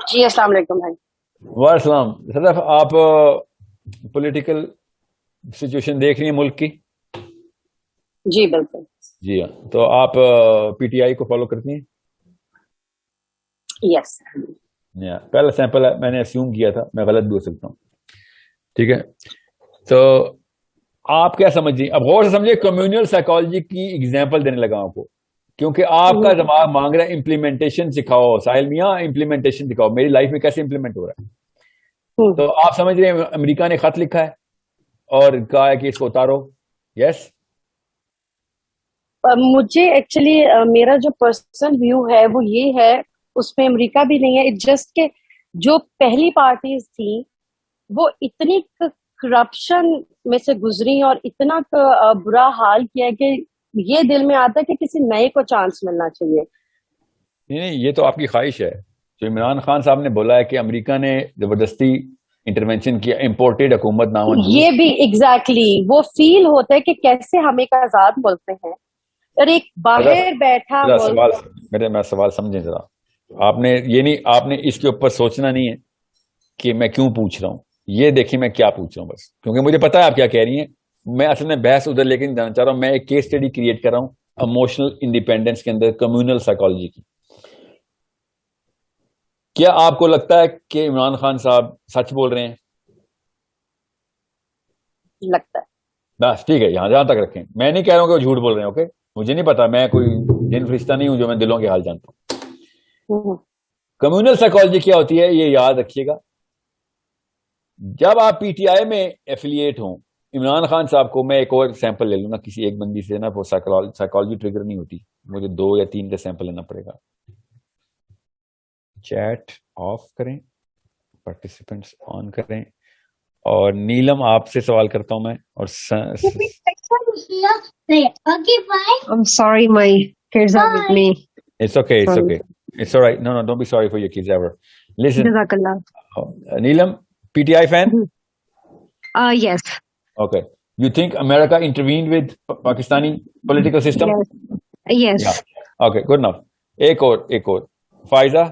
جی السلام علیکم بھائی. وعلیکم صدف، آپ پولیٹیکل سچویشن دیکھ رہی ہیں ملک کی؟ جی بالکل. جی ہاں، تو آپ پی ٹی آئی کو فالو کرتی ہیں؟ یس. پہلا سیمپل ہے، میں نے اسیوم کیا تھا، میں غلط بھی ہو سکتا ہوں. ٹھیک ہے، تو آپ کیا سمجھ رہی ہیں؟ اب غور سے سمجھے، کمیونل سائیکالوجی کی اگزامپل دینے لگا آپ کو، کیونکہ آپ کا دماغ مانگ رہا ہے امپلیمنٹیشن سکھاؤ. ساحل میاں امپلیمنٹیشن دکھاؤ، میری لائف میں کیسے امپلیمنٹ ہو رہا ہے. تو آپ سمجھ رہے ہیں امریکہ نے خط لکھا ہے اور کہا ہے کہ اس کو اتارو. یس. مجھے ایکچولی میرا جو پرسنل ویو ہے وہ یہ ہے، اس میں امریکہ بھی نہیں ہے. اٹ جسٹ کہ جو پہلی پارٹیز تھیں وہ اتنی کرپشن میں سے گزری اور اتنا برا حال کیا کہ یہ دل میں آتا ہے کہ کسی نئے کو چانس ملنا چاہیے. نہیں، یہ تو آپ کی خواہش ہے. جو عمران خان صاحب نے بولا ہے کہ امریکہ نے زبردستی انٹرونشن کیا، امپورٹڈ حکومت نامنظور. یہ بھی ایگزیکٹلی وہ فیل ہوتا ہے کہ کیسے ہم ایک آزاد ملک میں ہیں اور ایک باہر بیٹھا ملک. میں سوال سمجھیں ذرا. آپ نے یہ نہیں، آپ نے اس کے اوپر سوچنا نہیں ہے کہ میں کیوں پوچھ رہا ہوں. یہ دیکھیں میں کیا پوچھ رہا ہوں، بس کیونکہ مجھے پتا ہے آپ کیا کہہ رہی ہیں. میں اصل میں بحث ادھر لے کے نہیں جانا چاہ رہا ہوں. میں ایک کیس اسٹڈی کریٹ کر رہا ہوں ایموشنل انڈیپینڈنس کے اندر کمیونل سائیکالوجی کی. کیا آپ کو لگتا ہے کہ عمران خان صاحب سچ بول رہے ہیں؟ لگتا ہے. بس ٹھیک ہے، جہاں تک رکھیں. میں نہیں کہہ رہا ہوں کہ وہ جھوٹ بول رہے ہیں. اوکے، مجھے نہیں پتا، میں کوئی جن فرشتہ نہیں ہوں جو میں دلوں کے حال جانتا ہوں. کمیونل سائیکالوجی کیا ہوتی ہے یہ یاد رکھیے گا. جب آپ پی ٹی آئی میں ایفیلیٹ ہوں، عمران خان صاحب کو، میں ایک اور سیمپل لے لوں نا کسی ایک بندی سے نا، وہ سائیکالوجی ٹریگر نہیں ہوتی. مجھے 2 یا 3 کا سیمپل لینا پڑے گا. چیٹ آف کریں، پارٹیسپینٹس آن کریں، اور نیلم آپ سے سوال کرتا ہوں میں. اور I'm sorry, my kids are with me. It's okay, it's okay. It's all right. No, don't be sorry for your kids ever. Listen, Jazakallah. Neelam, PTI fan? Yes. Okay. You think America intervened with Pakistani political system? Yes. Yeah. Okay, good enough. ایک اور. Faiza.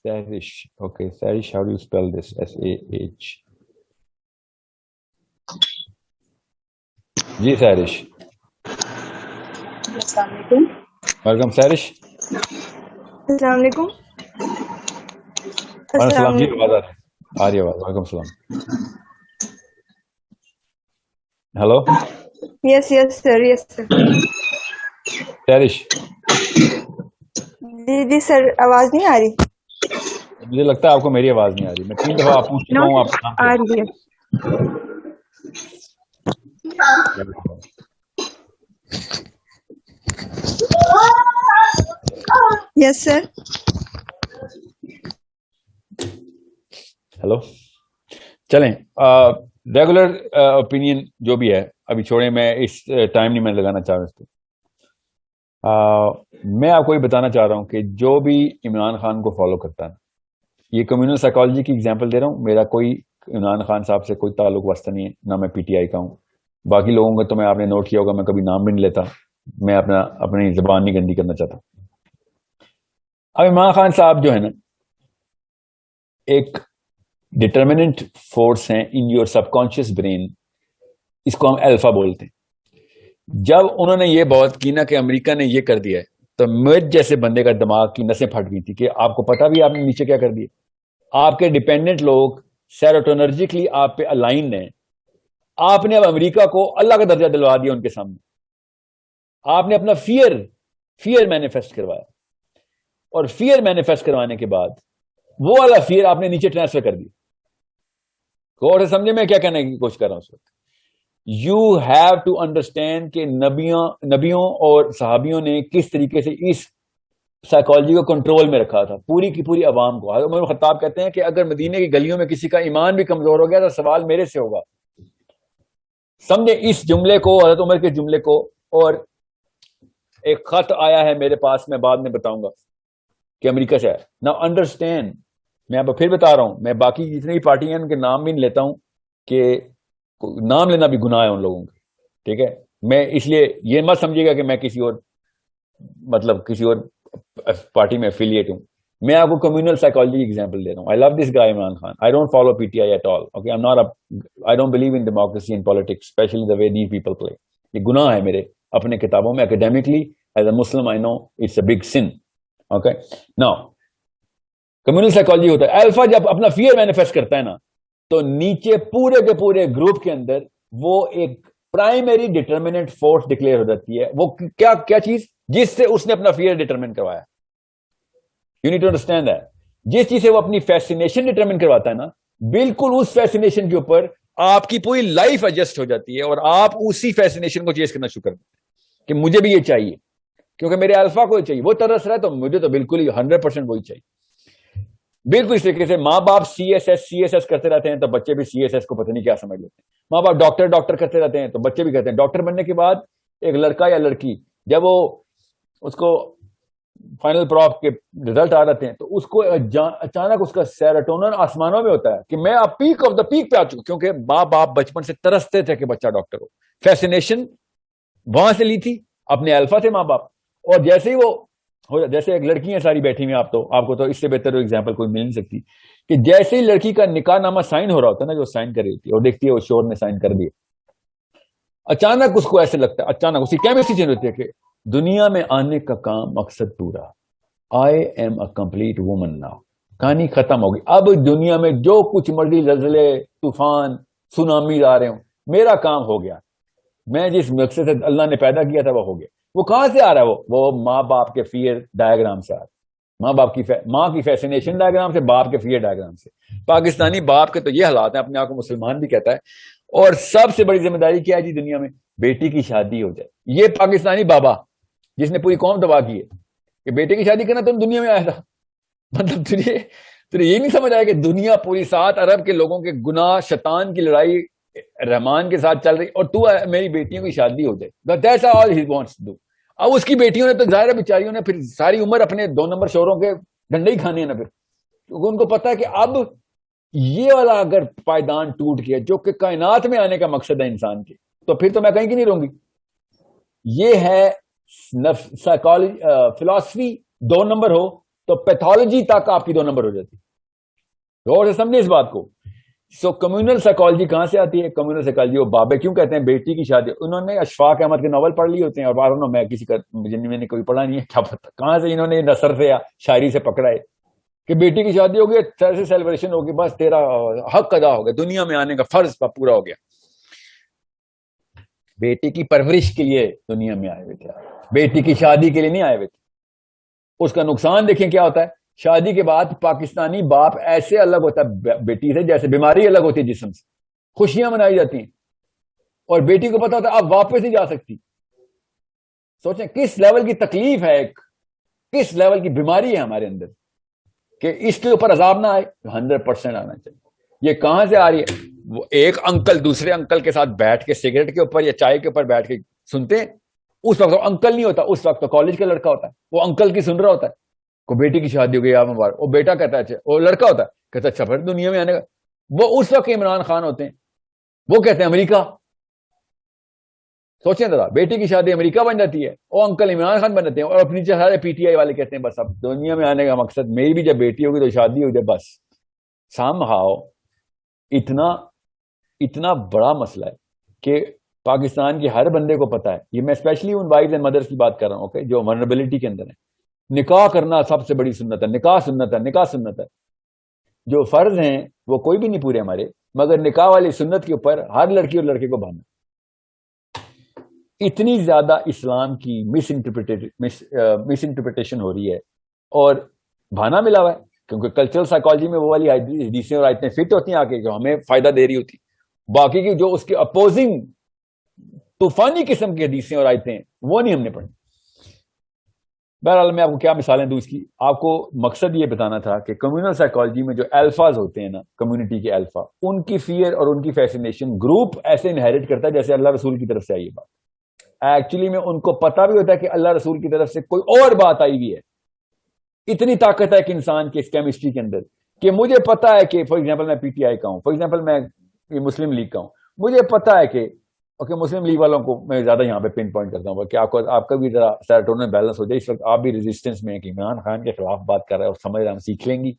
Sarish. Okay, Sarish, how do you spell this? S-A-H. جی سیرش. السلام علیکم. Welcome سیرش. السلام علیکم. وعلیکم السلام. جی آواز آ رہی ہے آواز. وعلیکم السلام. ہلو. یس سر. یس سر. سیرش. جی سر، آواز نہیں آ رہی. مجھے لگتا ہے آپ کو میری آواز نہیں آ رہی. میں 3 دفعہ آپ پوچھ چکا ہوں. آپ کا نام آ کیا رہی ہے. یس سر. ہلو. چلیں، ریگولر اوپینین جو بھی ہے ابھی چھوڑیں. میں اس ٹائم نہیں میں لگانا چاہ رہا اس کو. میں آپ کو یہ بتانا چاہ رہا ہوں کہ جو بھی عمران خان کو فالو کرتا ہے، یہ کمیونل سائیکالوجی کی اگزامپل دے رہا ہوں. میرا کوئی عمران خان صاحب سے کوئی تعلق واسطہ نہیں ہے، نہ میں پی ٹی آئی کا ہوں. باقی لوگوں کا تو میں آپ نے نوٹ کیا ہوگا، میں کبھی نام بھی نہیں لیتا. میں اپنی زبان نہیں گندی کرنا چاہتا. اب عمران خان صاحب جو ہے نا، ایک ڈٹرمنٹ فورس ہیں in your subconscious brain. اس کو ہم الفا بولتے ہیں. جب انہوں نے یہ بات کی نا کہ امریکہ نے یہ کر دیا ہے، تو مجھ جیسے بندے کا دماغ کی نسیں پھٹ گئی تھی کہ آپ کو پتا بھی آپ نے نیچے کیا کر دیا. آپ کے ڈیپینڈنٹ لوگ سیروٹونرجیکلی آپ پہ الائنڈ ہیں. آپ نے اب امریکہ کو اللہ کا درجہ دلوا دیا ان کے سامنے. آپ نے اپنا فیئر مینیفیسٹ کروایا، اور فیئر مینیفیسٹ کروانے کے بعد وہ والا فیئر آپ نے نیچے ٹرانسفر کر دیا. غور سے سمجھے میں کیا کہنے کی کوشش کر رہا ہوں اس وقت. یو ہیو ٹو انڈرسٹینڈ کہ نبیوں اور صحابیوں نے کس طریقے سے اس سائیکالوجی کو کنٹرول میں رکھا تھا پوری کی پوری عوام کو. حضرت عمر خطاب کہتے ہیں کہ اگر مدینے کی گلیوں میں کسی کا ایمان بھی کمزور ہو گیا تو سوال میرے سے ہوگا. سمجھے اس جملے کو، حضرت عمر کے جملے کو. اور ایک خط آیا ہے میرے پاس، میں بعد میں بتاؤں گا کہ امریکہ سے ہے. نا انڈرسٹینڈ، میں آپ کو پھر بتا رہا ہوں، میں باقی جتنی پارٹی ہیں ان کے نام بھی نہیں لیتا ہوں کہ نام لینا بھی گناہ ہے ان لوگوں کا. ٹھیک ہے, میں اس لیے یہ مت سمجھیے گا کہ میں کسی اور کسی اور پارٹی میں افیلیٹ ہوں. میں آپ کو کمیونل سائیکالوجی کی ایگزامپل دے رہا ہوں. I love this guy Imran Khan. I don't follow P T I at all. Okay, I don't believe in democracy and politics, especially the way these people play. یہ گناہ ہے میرے اپنے کتابوں میں. Academically as a Muslim I know it's a big sin. Okay, now communal psychology ہوتا ہے, alpha جب اپنا فیئر مینیفیسٹ کرتا ہے نا, تو نیچے پورے کے پورے گروپ کے اندر وہ ایک پرائمری ڈٹرمنٹ فورس ڈکلیئر ہو جاتی ہے. وہ کیا چیز جس سے اس نے اپنا فیئر ڈٹرمن کروایا. You need to understand that. جس چیز سے وہ اپنی فیسینیشن ڈٹرمن کرواتا ہے نا, بالکل اس فیسینیشن کے اوپر آپ کی پوری لائف ایڈجسٹ ہو جاتی ہے, اور آپ اسی فیسینیشن کو چیز کرنا شروع کر دیتے ہیں کہ مجھے بھی یہ چاہیے, کیونکہ میرے الفا کو یہ چاہیے. وہ ترس رہا ہے تو مجھے تو بالکل ہی 100% وہی چاہیے. بالکل اس طریقے سے ماں باپ سی ایس ایس کرتے رہتے ہیں تو بچے بھی سی ایس ایس کو پتہ نہیں کیا سمجھ لیتے ہیں. ماں باپ ڈاکٹر کرتے رہتے ہیں تو بچے بھی کرتے ہیں. ڈاکٹر بننے کے بعد ایک لڑکا یا لڑکی جب وہ اس کو فائنل پراپ کے رزلٹ آ جاتے ہیں تو اس کو اچانک اس کا سیروٹونن آسمانوں میں ہوتا ہے کہ میں اب پیک آف دا پیک پہ آ چکا, کیونکہ ماں باپ بچپن سے ترستے تھے کہ بچہ ڈاکٹر ہو. فیسینیشن وہاں سے لی تھی اپنے الفا سے ماں باپ. اور جیسے ہی وہ ہو, جیسے ایک لڑکی ہیں ساری بیٹھی ہوئی, آپ کو تو اس سے بہتر ایگزامپل کوئی مل نہیں سکتی, کہ جیسے ہی لڑکی کا نکاح نامہ سائن ہو رہا ہوتا ہے نا, جو سائن کر رہی ہوتی ہے اور دیکھتی ہے وہ شور نے سائن کر دیا, اچانک اس کو ایسے لگتا ہے, اچانک اسی کیمسٹری چینج ہوتی ہے کہ دنیا میں آنے کا کام مقصد پورا, I am a complete woman now. کہانی ختم ہوگی. اب دنیا میں جو کچھ مرضی زلزلے, طوفان, سونامی آ رہے ہوں, میرا کام ہو گیا. میں جس مقصد سے اللہ نے پیدا کیا تھا وہ ہو گیا. وہ کہاں سے آ رہا ہے؟ وہ ماں باپ کے فیئر ڈائیگرام سے آ رہا ہے. ماں کی فیسینیشن ڈائیگرام سے, باپ کے فیئر ڈائیگرام سے. پاکستانی باپ کے تو یہ حالات ہیں, اپنے آپ کو مسلمان بھی کہتا ہے, اور سب سے بڑی ذمہ داری کیا ہے جی دنیا میں؟ بیٹی کی شادی ہو جائے. یہ پاکستانی بابا جس نے پوری قوم تباہ کی ہے کہ بیٹے کی شادی کرنا تم دنیا میں آیا تھا. مطلب تجھے یہ نہیں سمجھ آیا کہ دنیا پوری 7 ارب کے لوگوں کے گناہ, شیطان کی لڑائی رحمان کے ساتھ چل رہی, اور تو میری بیٹیوں کی شادی ہو جائے. That's all he wants to do. اب اس کی بیٹیوں نے تو ظاہر بیچاریوں نے پھر ساری عمر اپنے 2 نمبر شوہروں کے ڈنڈے ہی کھانے ہیں نا, پھر کیونکہ ان کو پتا ہے کہ اب یہ والا اگر پائدان ٹوٹ گیا جو کہ کائنات میں آنے کا مقصد ہے انسان کے, تو پھر تو میں کہیں کی نہیں رہوں گی. یہ ہے سائیکالوجی, فلاسفی 2 نمبر ہو تو پیتھولوجی تک آپ کی 2 نمبر ہو جاتی. غور سے سمجھے اس بات کو. سو کمیونل سائیکالوجی کہاں سے آتی ہے؟ کمیونل سائیکالوجی وہ بابے کیوں کہتے ہیں بیٹی کی شادی. انہوں نے اشفاق احمد کے ناول پڑھ لیے ہوتے ہیں, اور میں کسی کا میں نے کوئی پڑھا نہیں ہے, کیا پتا کہاں سے انہوں نے نثر سے یا شاعری سے پکڑا ہے کہ بیٹی کی شادی ہوگی, سے سیلیبریشن ہوگی, بس تیرا حق ادا ہو گیا, دنیا میں آنے کا فرض پورا ہو گیا. بیٹی کی پرورش کے لیے دنیا میں آئے ہوئے تھے, بیٹی کی شادی کے لیے نہیں آئے ہوئے تھے. اس کا نقصان دیکھیں کیا ہوتا ہے. شادی کے بعد پاکستانی باپ ایسے الگ ہوتا ہے بیٹی سے جیسے بیماری الگ ہوتی ہے جسم سے. خوشیاں منائی جاتی ہیں اور بیٹی کو پتا ہوتا ہے اب واپس نہیں جا سکتی. سوچیں کس لیول کی تکلیف ہے, کس لیول کی بیماری ہے ہمارے اندر کہ اس کے اوپر عذاب نہ آئے. 100% آنا چاہیے. یہ کہاں سے آ رہی ہے؟ وہ ایک انکل دوسرے انکل کے ساتھ بیٹھ کے سگریٹ کے اوپر یا چائے کے اوپر بیٹھ کے سنتے ہیں. اس وقت وہ انکل نہیں ہوتا, اس وقت تو کالج کا لڑکا ہوتا ہے, وہ انکل کی سن رہا ہوتا ہے کو بیٹی کی شادی ہو گئی آپ مبارک. وہ بیٹا کہتا ہے اچھا, وہ لڑکا ہوتا ہے کہتا ہے اچھا پھر دنیا میں آنے کا. وہ اس وقت عمران خان ہوتے ہیں, وہ کہتے ہیں امریکہ. سوچیں ذرا, بیٹی کی شادی امریکہ بن جاتی ہے, وہ انکل عمران خان بن جاتے ہیں, اور اپنی سارے پی ٹی آئی والے کہتے ہیں بس اب دنیا میں آنے کا مقصد میری بھی جب بیٹی ہوگی تو شادی ہو جائے بس. سام ہاؤ اتنا بڑا مسئلہ ہے کہ پاکستان کے ہر بندے کو پتا ہے. یہ میں اسپیشلی ان وائفز اینڈ مدرس کی بات کر رہا ہوں, اوکے, جو ولنریبلٹی کے اندر ہے. نکاح کرنا سب سے بڑی سنت ہے, نکاح سنت ہے. جو فرض ہیں وہ کوئی بھی نہیں پورے ہمارے, مگر نکاح والی سنت کے اوپر ہر لڑکی اور لڑکے کو باندھنا. اتنی زیادہ اسلام کی مس انٹرپریٹیشن ہو رہی ہے, اور بہانا ملا ہوا ہے کیونکہ کلچرل سائیکالوجی میں وہ والی حدیثیں اور آیتیں فٹ ہوتی ہیں آ کے جو ہمیں فائدہ دے رہی ہوتی. باقی کی جو اس کے اپوزنگ طوفانی قسم کی حدیثیں اور آیتیں وہ نہیں ہم نے پڑھی. بہرحال میں آپ کو کیا مثالیں دوں اس کی. آپ کو مقصد یہ بتانا تھا کہ کمیونل سائیکالوجی میں جو الفاظ ہوتے ہیں نا, کمیونٹی کے الفا, ان کی فیئر اور ان کی فیسینیشن گروپ ایسے انہیریٹ کرتا ہے جیسے اللہ رسول کی طرف سے آئی ہے بات. ایکچولی میں ان کو پتا بھی ہوتا ہے کہ اللہ رسول کی طرف سے کوئی اور بات آئی ہوئی ہے. اتنی طاقت ہے کہ انسان کے اس کیمسٹری کے اندر کہ مجھے پتا ہے کہ فار ایگزامپل میں پی ٹی آئی کا ہوں, فار ایگزامپل میں مسلم لیگ کا ہوں, مجھے پتا ہے کہ مسلم لیگ والوں کو میں زیادہ یہاں پہ پن پوائنٹ کرتا ہوں کہ آپ کا بھی ذرا سیروٹونن بیلنس ہو جائے. اس وقت آپ بھی ریزسٹنس میں ہیں کہ عمران خان کے خلاف بات کر رہے ہیں اور سمجھ رہے ہم سیکھ لیں گی.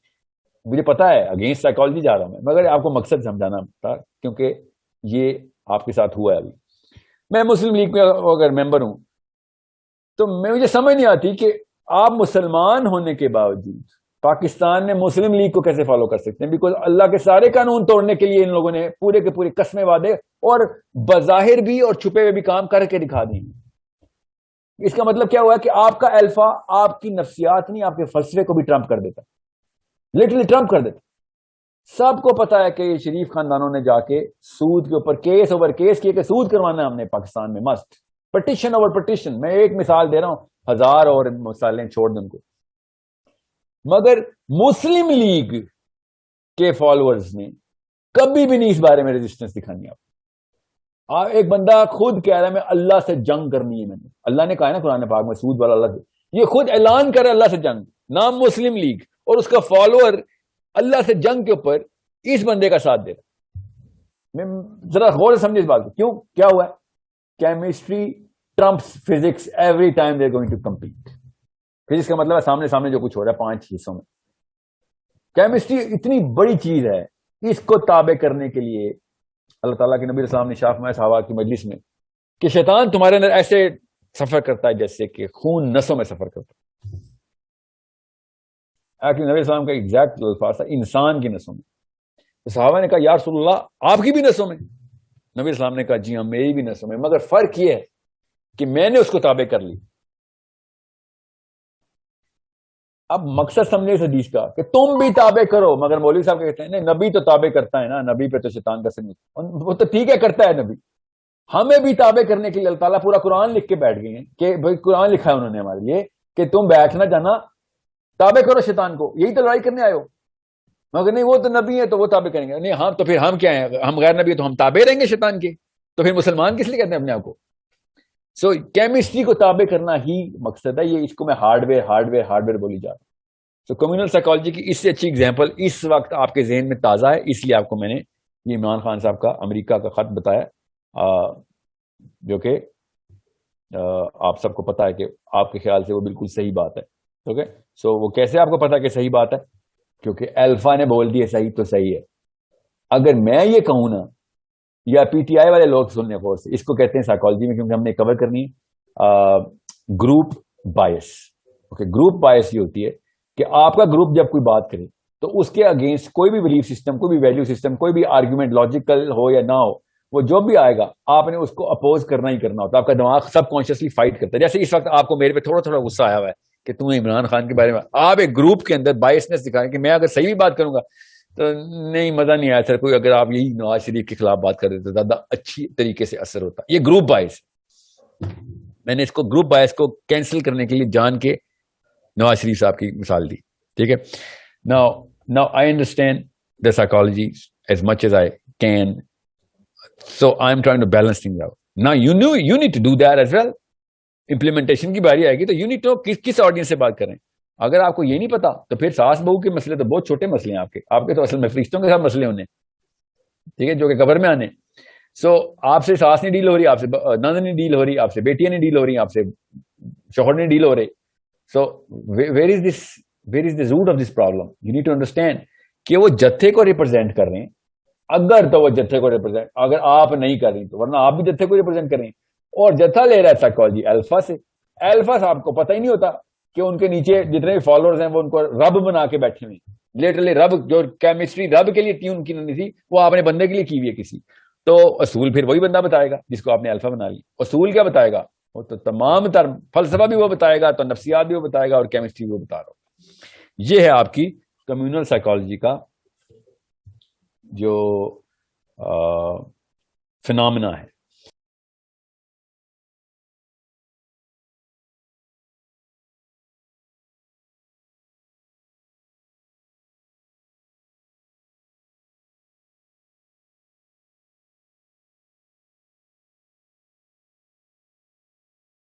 مجھے پتا ہے اگینسٹ سائیکالوجی جا رہا ہوں میں, مگر آپ کو مقصد سمجھانا تھا کیونکہ یہ آپ کے ساتھ ہوا ہے. ابھی میں مسلم لیگ میں اگر ممبر ہوں تو مجھے سمجھ نہیں آتی کہ آپ مسلمان ہونے کے باوجود پاکستان میں مسلم لیگ کو کیسے فالو کر سکتے ہیں, بیکاز اللہ کے سارے قانون توڑنے کے لیے ان لوگوں نے پورے کے پورے قسمیں وعدے اور بظاہر بھی اور چھپے ہوئے بھی کام کر کے دکھا دی. اس کا مطلب کیا ہوا کہ آپ کا الفا آپ کی نفسیات نہیں, آپ کے فلسفے کو بھی ٹرمپ کر دیتا, لٹرلی ٹرمپ کر دیتا. سب کو پتا ہے کہ یہ شریف خاندانوں نے جا کے سود کے اوپر کیس اوور کیس کیے کہ سود کروانا ہے ہم نے پاکستان میں, مسٹ پٹیشن اوور پٹیشن. میں ایک مثال دے رہا ہوں, ہزار اور مثالیں چھوڑ دیں ان کو. مگر مسلم لیگ کے فالوورز نے کبھی بھی نہیں اس بارے میں ریزسٹنس دکھانی. آپ ایک بندہ خود کہہ رہا ہے میں اللہ سے جنگ کرنی ہے, میں نے اللہ نے کہا ہے نا قرآن پاک میں سود والا اللہ سے, یہ خود اعلان کر رہا ہے اللہ سے جنگ, نام مسلم لیگ, اور اس کا فالوور اللہ سے جنگ کے اوپر اس بندے کا ساتھ دے رہا. میں ذرا غور سے سمجھے اس بات کو. کیوں, کیا ہوا ہے؟ Chemistry trumps physics every time they are going to compete. Physics کا مطلب ہے سامنے سامنے جو کچھ ہو رہا ہے 5 حصوں میں. کیمسٹری اتنی بڑی چیز ہے, اس کو تابع کرنے کے لیے اللہ تعالیٰ کے نبی علیہ السلام نے شاف میں صحابہ کی مجلس میں کہ شیطان تمہارے اندر ایسے سفر کرتا ہے جیسے کہ خون نسوں میں سفر کرتا ہے. نبی علیہ السلام کا ایگزیکٹ الفاظ تھا انسان کی نسوں میں. تو صحابہ نے کہا یا رسول اللہ آپ کی بھی نسوں میں؟ نبی علیہ السلام نے کہا جی ہاں میری بھی نسوں میں, مگر فرق یہ ہے کہ میں نے اس کو تابع کر لی. اب مقصد سمجھے اس حدیث کا کہ تم بھی تابع کرو, مگر مولوی صاحب کہتے ہیں نہیں نبی تو تابع کرتا ہے نا, نبی پہ تو شیطان کا سن, وہ تو ٹھیک ہے کرتا ہے نبی, ہمیں بھی تابع کرنے کے لیے اللہ تعالیٰ پورا قرآن لکھ کے بیٹھ گئے ہیں کہ بھائی قرآن لکھا ہے انہوں نے ہمارے لیے کہ تم بیٹھنا جانا تابع کرو شیطان کو, یہی تو لڑائی کرنے آئے ہو. مگر نہیں وہ تو نبی ہے تو وہ تابع کریں گے, نہیں ہم تو پھر ہم کیا ہیں, ہم غیر نبی تو ہم تابع رہیں گے شیطان کے, تو پھر مسلمان کس لیے کہتے ہیں اپنے آپ کو. سو کیمسٹری کو تابع کرنا ہی مقصد ہے, یہ اس کو میں ہارڈ ویئر بولی جا رہا ہوں. تو کمیونل سائیکالوجی کی اس سے اچھی اگزامپل اس وقت آپ کے ذہن میں تازہ ہے, اس لیے آپ کو میں نے یہ عمران خان صاحب کا امریکہ کا خط بتایا, جو کہ آپ سب کو پتا ہے کہ آپ کے خیال سے وہ بالکل صحیح بات ہے. اوکے, سو وہ کیسے آپ کو پتا کہ صحیح بات ہے؟ کیونکہ الفا نے بول دیا صحیح تو صحیح ہے. اگر میں یہ کہوں نا, یا پی ٹی آئی والے لوگ سننے کو, اس کو کہتے ہیں سائیکالوجی میں, کیونکہ ہم نے کور کرنی ہے group bias. Okay, group bias یہ ہوتی ہے کہ آپ کا گروپ جب کوئی بات کرے تو اس کے اگینسٹ کوئی بھی بلیف سسٹم, کوئی بھی ویلیو سسٹم, کوئی بھی آرگیومنٹ لاجیکل ہو یا نہ ہو, وہ جو بھی آئے گا آپ نے اس کو اپوز کرنا ہی کرنا ہوتا ہے. آپ کا دماغ سب کانشیسلی فائٹ کرتا ہے. جیسے اس وقت آپ کو میرے پہ تھوڑا تھوڑا غصہ آیا ہوا ہے کہ تم عمران خان کے بارے میں, آپ ایک گروپ کے اندر بائسنس دکھائیں کہ میں اگر صحیح بھی بات کروں گا تو نہیں مزہ نہیں آیا سر, کوئی اگر آپ یہی نواز شریف کے خلاف بات کر دیتے تو زیادہ اچھی طریقے سے اثر ہوتا. یہ گروپ بائس, میں نے اس کو گروپ بائس کو کینسل کرنے کے لیے جان کے نواز شریف صاحب کی مثال دی. ٹھیک ہے, now I understand the psychology as much as I can, so I'm trying to balance things out. Now you need to do that as well. Implementation کی باری آئے گی تو you need to know کس آڈینس سے بات کریں. اگر آپ کو یہ نہیں پتا تو پھر ساس بہو کے مسئلے تو بہت چھوٹے مسئلے ہیں آپ کے تو اصل میں فرشتوں کے ساتھ مسئلے ہونے, ٹھیک ہے, جو کہ قبر میں آنے. سو آپ سے ساس نہیں ڈیل ہو رہی, آپ سے نند نہیں ڈیل ہو رہی, آپ سے بیٹیاں نہیں ڈیل ہو رہی, آپ سے شوہر نہیں ڈیل ہو رہے. سو where is the root of this problem? You need to understand کہ وہ جتھے کو ریپرزینٹ کر رہے ہیں, اگر تو وہ جتھے کو ریپرزینٹ, اگر آپ نہیں کر رہی تو ورنہ آپ بھی جتھے کو ریپرزینٹ کر رہے ہیں, اور جتھا لے رہا ہے سائیکالوجی الفا سے. الفا صاحب کو پتہ ہی نہیں ہوتا کہ ان کے نیچے جتنے بھی فالوورز ہیں وہ ان کو رب بنا کے بیٹھے ہوئے. لٹرلی رب, جو کیمسٹری رب کے لیے ٹیون کی نہیں تھی وہ آپ نے بندے کے لیے کی ہوئی ہے کسی. تو اصول پھر وہی بندہ بتائے گا جس کو آپ نے الفا بنا لی. اصول کیا بتائے گا؟ وہ تو تمام تر فلسفہ بھی وہ بتائے گا, تو نفسیات بھی وہ بتائے گا, اور کیمسٹری بھی وہ بتا رہا ہوگا. یہ ہے آپ کی کمیونل سائیکالوجی کا جو فنامنا ہے.